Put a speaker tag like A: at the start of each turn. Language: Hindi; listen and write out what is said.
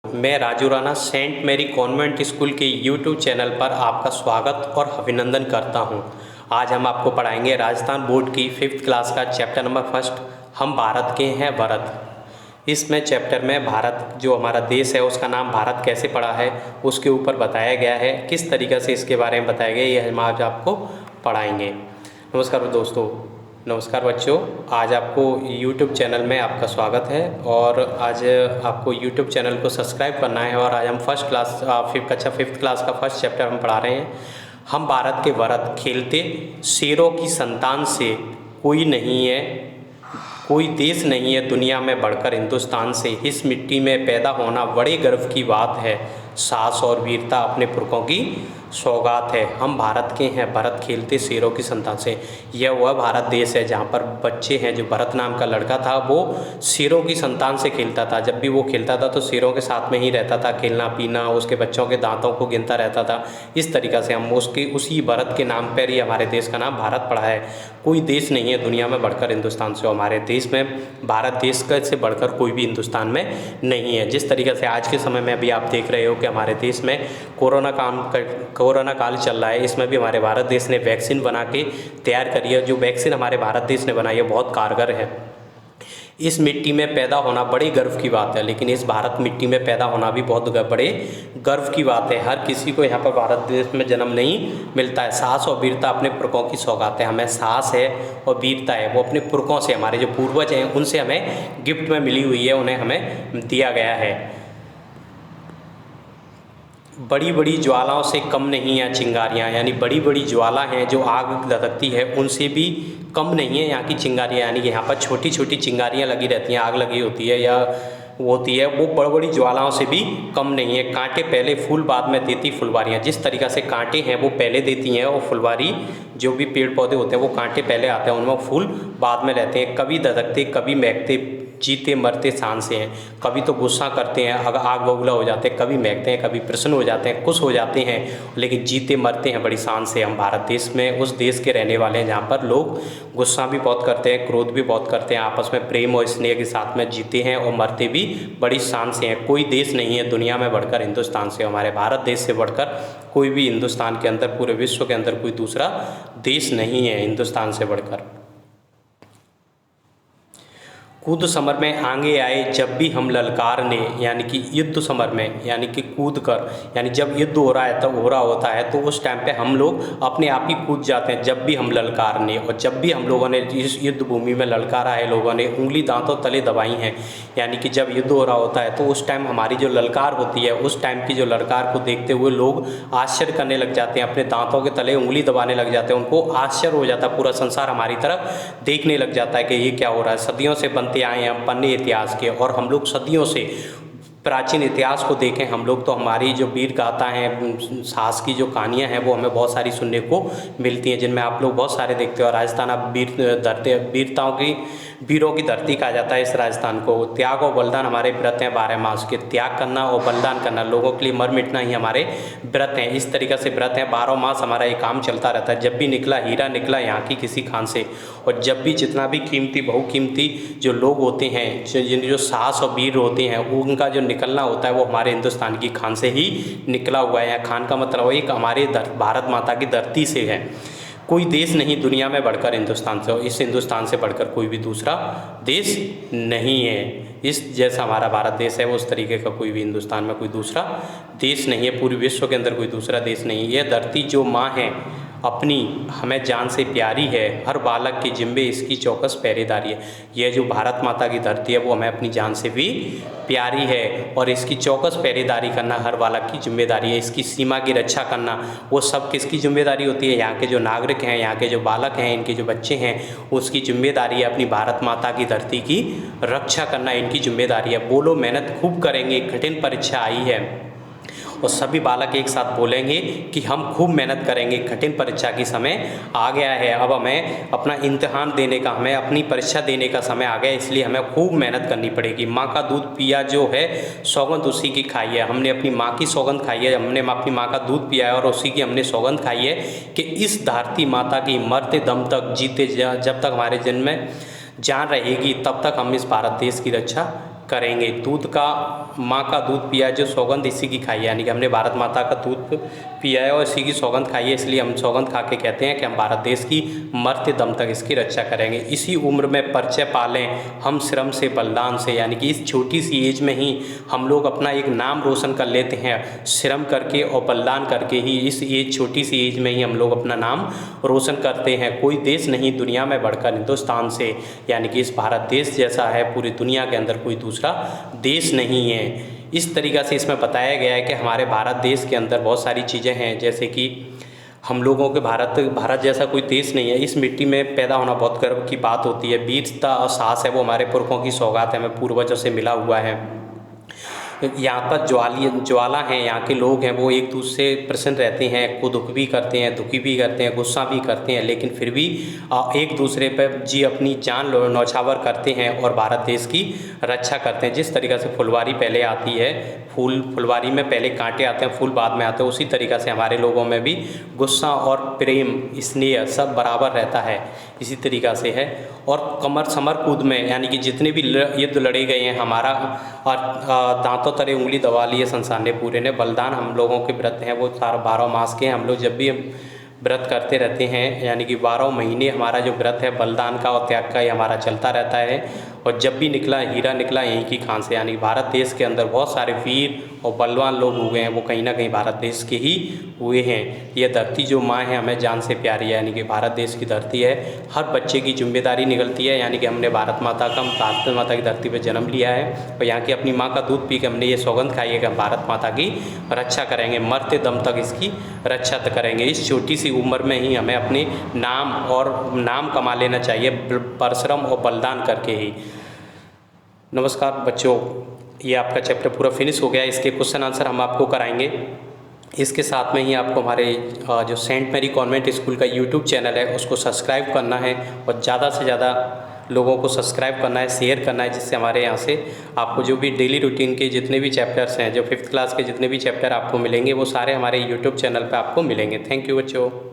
A: मैं Raju Rana Saint Mary convent school के यूट्यूब चैनल पर आपका स्वागत और अभिनंदन करता हूं। आज हम आपको पढ़ाएंगे राजस्थान बोर्ड की 5th क्लास का चैप्टर नंबर 1 हम भारत के हैं भरत। इसमें चैप्टर में भारत जो हमारा देश है उसका नाम भारत कैसे पड़ा है उसके ऊपर बताया गया है, किस तरीक़े से इसके बारे में बताया गया ये हम आज आपको पढ़ाएंगे। नमस्कार दोस्तों, नमस्कार बच्चों। आज आपको YouTube चैनल में आपका स्वागत है और आज आपको YouTube चैनल को सब्सक्राइब करना है। और आज हम फर्स्ट क्लास 5th क्लास का फर्स्ट चैप्टर हम पढ़ा रहे हैं। हम भारत के भरत खेलते शेरों की संतान से कोई नहीं है, कोई देश नहीं है दुनिया में बढ़कर हिंदुस्तान से। इस मिट्टी में पैदा होना बड़े गर्व की बात है, साहस और वीरता अपने पुरखों की सौगात है। हम भारत के हैं भरत खेलते शेरों की संतान से। यह वह भारत देश है जहाँ पर बच्चे हैं, जो भरत नाम का लड़का था वो शेरों की संतान से खेलता था। जब भी वो खेलता था तो शेरों के साथ में ही रहता था, खेलना पीना, उसके बच्चों के दांतों को गिनता रहता था। इस तरीक़ा से हम उसी भरत के नाम पर ही हमारे देश का नाम भारत पड़ा है। कोई देश नहीं है दुनिया में बढ़कर हिंदुस्तान से। हमारे देश में भारत देश से बढ़कर कोई भी हिंदुस्तान में नहीं है। जिस तरीक़े से आज के समय में अभी आप देख रहे हो कि हमारे देश में कोरोना काल चल रहा है, इसमें भी हमारे भारत देश ने वैक्सीन बना के तैयार करी है। जो वैक्सीन हमारे भारत देश ने बनाई है बहुत कारगर है। इस मिट्टी में पैदा होना बड़े गर्व की बात है, लेकिन इस भारत मिट्टी में पैदा होना भी बहुत बड़े गर्व की बात है। हर किसी को यहाँ पर भारत देश में जन्म नहीं मिलता है। साहस और वीरता अपने पुरखों की सौगात है। हमें साहस है और वीरता है वो अपने पुरखों से, हमारे जो पूर्वज हैं उनसे हमें गिफ्ट में मिली हुई है, उन्हें हमें दिया गया है। बड़ी बड़ी ज्वालाओं से कम नहीं है चिंगारियाँ, यानी बड़ी बड़ी ज्वाला हैं जो आग धधकती है उनसे भी कम नहीं है यहाँ की चिंगारियाँ। यानी कि यहाँ पर छोटी छोटी चिंगारियाँ लगी रहती हैं, आग लगी होती है या होती है, वो बड़ी बड़ी ज्वालाओं से भी कम नहीं है। कांटे पहले फूल बाद में देती फुलवारियाँ। जिस तरीक़ा से कांटे हैं वो पहले देती हैं और फुलवारी जो भी पेड़ पौधे होते हैं वो कांटे पहले आते हैं, उनमें फूल बाद में रहते हैं। कभी धधकते कभी महकते, जीते मरते शान से हैं। कभी तो गुस्सा करते हैं, आग बबूला हो जाते हैं, कभी महकते हैं, कभी प्रसन्न हो जाते हैं, खुश हो जाते हैं, लेकिन जीते मरते हैं बड़ी शान से। हम भारत देश में उस देश के रहने वाले हैं जहाँ पर लोग गुस्सा भी बहुत करते हैं, क्रोध भी बहुत करते हैं, आपस में प्रेम और स्नेह के साथ में जीते हैं और मरते भी बड़ी शान से हैं। कोई देश नहीं है दुनिया में बढ़कर हिंदुस्तान से। हमारे भारत देश से बढ़कर कोई भी हिंदुस्तान के अंदर, पूरे विश्व के अंदर कोई दूसरा देश नहीं है हिंदुस्तान से बढ़कर। कूद समर में आगे आए जब भी हम ललकारने, यानी कि युद्ध समर में, यानी कि कूद कर, यानी जब युद्ध हो रहा है तब हो रहा होता है तो उस टाइम पे हम लोग अपने आप ही कूद जाते हैं जब भी हम ललकारने। और जब भी हम लोगों ने इस युद्ध भूमि में ललकारा है, लोगों ने उंगली दांतों तले दबाई हैं, यानी कि जब युद्ध हो रहा होता है तो उस टाइम हमारी जो ललकार होती है, उस टाइम की जो ललकार को देखते हुए लोग आश्चर्य करने लग जाते हैं, अपने दांतों के तले उंगली दबाने लग जाते हैं। उनको आश्चर्य हो जाता है, पूरा संसार हमारी तरफ देखने लग जाता है कि ये क्या हो रहा है। सदियों से बनते आए हैं हम पन्ने इतिहास के, और हम लोग सदियों से प्राचीन इतिहास को देखें हम लोग तो हमारी जो वीर गाथा हैं, साहस की जो कहानियाँ हैं वो हमें बहुत सारी सुनने को मिलती हैं, जिनमें आप लोग बहुत सारे देखते हो। राजस्थान अब वीरों की धरती कहा जाता है इस राजस्थान को। त्याग और बलिदान हमारे व्रत हैं 12 मास के। त्याग करना और बलिदान करना, लोगों के लिए मर मिटना ही हमारे व्रत हैं। इस तरीक़े से व्रत हैं, 12 मास हमारा ये काम चलता रहता है। जब भी निकला हीरा निकला यहाँ की किसी खान से, और जब भी जितना भी कीमती बहुकीमती जो लोग होते हैं, जो साहस और वीर होते हैं, उनका जो निकलना होता है वो हमारे हिंदुस्तान की खान से ही निकला हुआ है। खान का मतलब एक हमारे भारत माता की धरती से है। कोई देश नहीं दुनिया में बढ़कर हिंदुस्तान से, और इस हिंदुस्तान से बढ़कर कोई भी दूसरा देश नहीं है। इस जैसा हमारा भारत देश है वो उस तरीके का कोई भी हिंदुस्तान में कोई दूसरा देश नहीं है। पूरे विश्व के अंदर कोई दूसरा देश नहीं है। यह धरती जो माँ है अपनी हमें जान से प्यारी है, हर बालक के जिम्मे इसकी चौकस पहरेदारी है। यह जो भारत माता की धरती है वो हमें अपनी जान से भी प्यारी है, और इसकी चौकस पहरेदारी करना हर बालक की जिम्मेदारी है। इसकी सीमा की रक्षा करना वो सब किसकी जिम्मेदारी होती है? यहाँ के जो नागरिक हैं, यहाँ के जो बालक हैं, इनके जो बच्चे हैं, उसकी जिम्मेदारी है अपनी भारत माता की धरती की रक्षा करना, इनकी जिम्मेदारी है। बोलो मेहनत खूब करेंगे, कठिन परीक्षा आई है। और सभी बालक एक साथ बोलेंगे कि हम खूब मेहनत करेंगे, कठिन परीक्षा की समय आ गया है। अब हमें अपना इम्तिहान देने का, हमें अपनी परीक्षा देने का समय आ गया, इसलिए हमें खूब मेहनत करनी पड़ेगी। माँ का दूध पिया जो है सौगंध उसी की खाई है। हमने अपनी माँ की सौगंध खाई है, हमने अपनी माँ का दूध पिया है और उसी की हमने सौगंध खाई है कि इस धरती माता की मरते दम तक, जीते जब तक हमारे जन्म में जान रहेगी तब तक हम इस भारत देश की रक्षा करेंगे। दूध का, माँ का दूध पिया है जो सौगंध इसी की खाई है, यानी कि हमने भारत माता का दूध पिया है और इसी की सौगंध खाई है, इसलिए हम सौगंध खा के कहते हैं कि हम भारत देश की मरते दम तक इसकी रक्षा करेंगे। इसी उम्र में परिचय पालें हम श्रम से बलिदान से, यानी कि इस छोटी सी एज में ही हम लोग अपना एक नाम रोशन कर लेते हैं, श्रम करके और बलिदान करके ही। इस एज, छोटी सी एज में ही हम लोग अपना नाम रोशन करते हैं। कोई देश नहीं दुनिया में बढ़कर हिंदुस्तान से, यानी कि इस भारत देश जैसा है पूरी दुनिया के अंदर कोई दूसरा देश नहीं है। इस तरीक़ा से इसमें बताया गया है कि हमारे भारत देश के अंदर बहुत सारी चीज़ें हैं, जैसे कि हम लोगों के भारत जैसा कोई देश नहीं है। इस मिट्टी में पैदा होना बहुत गर्व की बात होती है। वीरता और साहस है वो हमारे पुरखों की सौगात है, हमें पूर्वजों से मिला हुआ है। यहाँ पर ज्वाला हैं, यहाँ के लोग हैं वो एक दूसरे से प्रसन्न रहते हैं, को दुख भी करते हैं, दुखी भी करते हैं, गुस्सा भी करते हैं, लेकिन फिर भी एक दूसरे पर अपनी जान न्यौछावर करते हैं और भारत देश की रक्षा करते हैं। जिस तरीक़ा से फुलवारी पहले आती है, फुलवारी में पहले कांटे आते हैं, फूल बाद में आते हैं, उसी तरीक़ा से हमारे लोगों में भी गुस्सा और प्रेम, स्नेह सब बराबर रहता है, इसी तरीक़ा से है। और समर कूद में, यानी कि जितने भी युद्ध लड़े गए हैं हमारा, और दांतों तले उंगली दबा ली है संसार ने पूरे ने। बलिदान हम लोगों के व्रत हैं वो 12 मास के हैं। हम लोग जब भी व्रत करते रहते हैं, यानी कि 12 महीने हमारा जो व्रत है बलिदान का और त्याग का ये हमारा चलता रहता है। और जब भी निकला हीरा निकला यहीं की खान से, यानी भारत देश के अंदर बहुत सारे वीर और बलवान लोग हुए हैं, वो कहीं ना कहीं भारत देश के ही हुए हैं। ये धरती जो माँ है हमें जान से प्यारी है, यानी कि भारत देश की धरती है, हर बच्चे की जिम्मेदारी निकलती है। यानी कि हमने भारत माता की धरती पर जन्म लिया है और यहाँ की अपनी माँ का दूध पी के हमने ये सौगंध खाई है कि हम भारत माता की रक्षा करेंगे, मरते दम तक इसकी रक्षा करेंगे। इस छोटी सी उम्र में ही हमें अपने नाम कमा लेना चाहिए, परिश्रम और बलिदान करके ही। नमस्कार बच्चों, ये आपका चैप्टर पूरा फिनिश हो गया। इसके क्वेश्चन आंसर हम आपको कराएंगे। इसके साथ में ही आपको हमारे जो सेंट मैरी कॉन्वेंट स्कूल का यूट्यूब चैनल है उसको सब्सक्राइब करना है और ज़्यादा से ज़्यादा लोगों को सब्सक्राइब करना है, शेयर करना है, जिससे हमारे यहाँ से आपको जो भी डेली रूटीन के जितने भी चैप्टर्स हैं, जो 5th क्लास के जितने भी चैप्टर आपको मिलेंगे वो सारे हमारे यूट्यूब चैनल पर आपको मिलेंगे। थैंक यू बच्चों।